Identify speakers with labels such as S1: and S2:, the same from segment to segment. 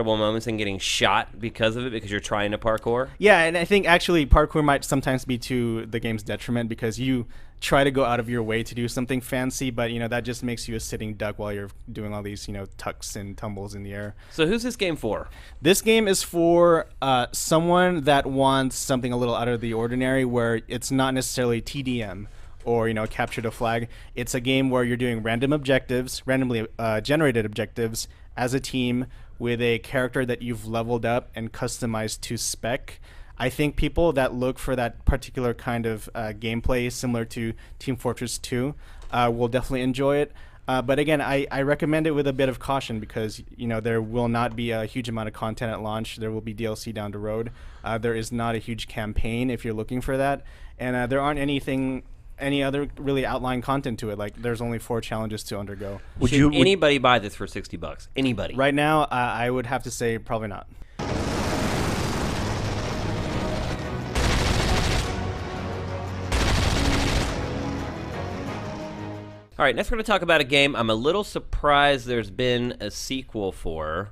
S1: moments and getting shot because of it because you're trying to parkour.
S2: Yeah, and I think actually parkour might sometimes be to the game's detriment because you try to go out of your way to do something fancy, but that just makes you a sitting duck while you're doing all these tucks and tumbles in the air.
S1: So who's this game for?
S2: This game is for someone that wants something a little out of the ordinary, where it's not necessarily TDM or capture the flag. It's a game where you're doing randomly generated objectives as a team with a character that you've leveled up and customized to spec. I think people that look for that particular kind of gameplay similar to Team Fortress 2 will definitely enjoy it. But again, I recommend it with a bit of caution because there will not be a huge amount of content at launch. There will be DLC down the road. There is not a huge campaign if you're looking for that, and there aren't any other really outline content to it. Like there's only 4 challenges to undergo.
S1: Would anybody buy this for $60? Anybody?
S2: Right now, I would have to say probably not.
S1: All right, next we're going to talk about a game I'm a little surprised there's been a sequel for.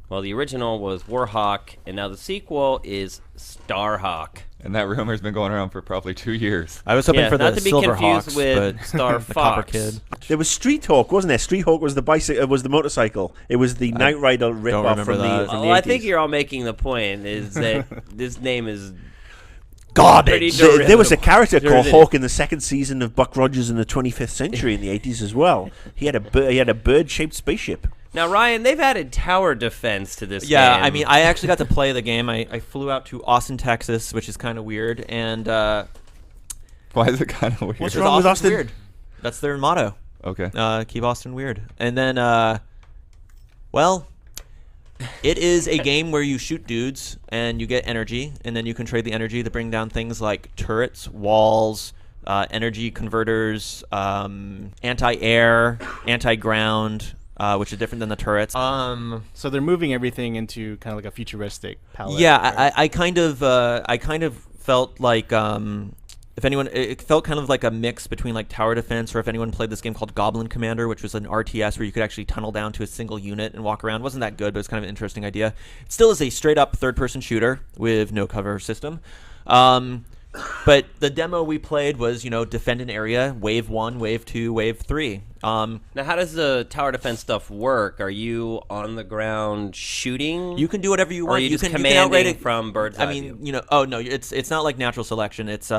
S1: Well, the original was Warhawk, and now the sequel is Starhawk.
S3: And that rumor's been going around for probably 2 years.
S4: I was hoping for
S1: not
S4: the
S1: to be
S4: Silver
S1: confused
S4: Hawks,
S1: with
S4: but
S1: Star
S4: the Copper
S1: Fox.
S4: Kid.
S5: There was Street Hawk, wasn't there? Street Hawk was the bicycle, was the motorcycle. It was the Knight Rider rip-off
S4: remember
S5: from
S4: that.
S5: the
S1: Well, I
S5: 80s.
S1: think you're all making the point is that this name is
S5: garbage.
S1: pretty
S5: There was a character called
S1: derivative.
S5: Hawk in the second season of Buck Rogers in the 25th century in the 80s as well. He had a bird-shaped spaceship.
S1: Now, Ryan, they've added tower defense to this game.
S4: Yeah, I mean, I actually got to play the game. I flew out to Austin, Texas, which is kind of weird. And
S3: Why is it kind of weird?
S5: What's
S4: because
S5: wrong with
S4: Austin's
S5: Austin?
S4: Weird. That's their motto.
S3: Okay.
S4: Keep Austin weird. And then, well, it is a game where you shoot dudes and you get energy, and then you can trade the energy to bring down things like turrets, walls, energy converters, anti-air, anti-ground, which is different than the turrets.
S2: So they're moving everything into kind of like a futuristic palette.
S4: Yeah,
S2: right?
S4: I kind of felt like if anyone, it felt kind of like a mix between like tower defense, or if anyone played this game called Goblin Commander, which was an RTS where you could actually tunnel down to a single unit and walk around. It wasn't that good, but it's kind of an interesting idea. It still is a straight up third-person shooter with no cover system. But the demo we played was, defend an area, wave 1, wave 2, wave 3.
S1: Now, how does the tower defense stuff work? Are you on the ground shooting?
S4: You can do whatever you
S1: Or
S4: want.
S1: are you just
S4: can
S1: commanding
S4: outright it
S1: from bird's eye view?
S4: Oh no, it's not like natural selection. It's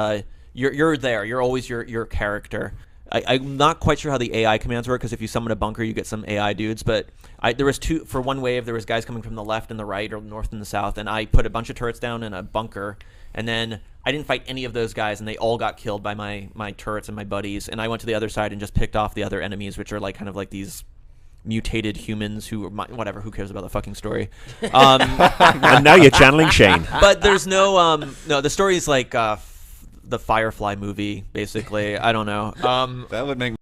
S4: you're there. You're always your character. I'm not quite sure how the AI commands work, because if you summon a bunker, you get some AI dudes. But there was two for one wave. There was guys coming from the left and the right, or the north and the south, and I put a bunch of turrets down in a bunker, and then I didn't fight any of those guys, and they all got killed by my turrets and my buddies. And I went to the other side and just picked off the other enemies, which are like kind of like these mutated humans who are whatever. Who cares about the fucking story?
S5: And now you're channeling Shane.
S4: But there's no the story is like the Firefly movie, basically. I don't know.
S3: That would make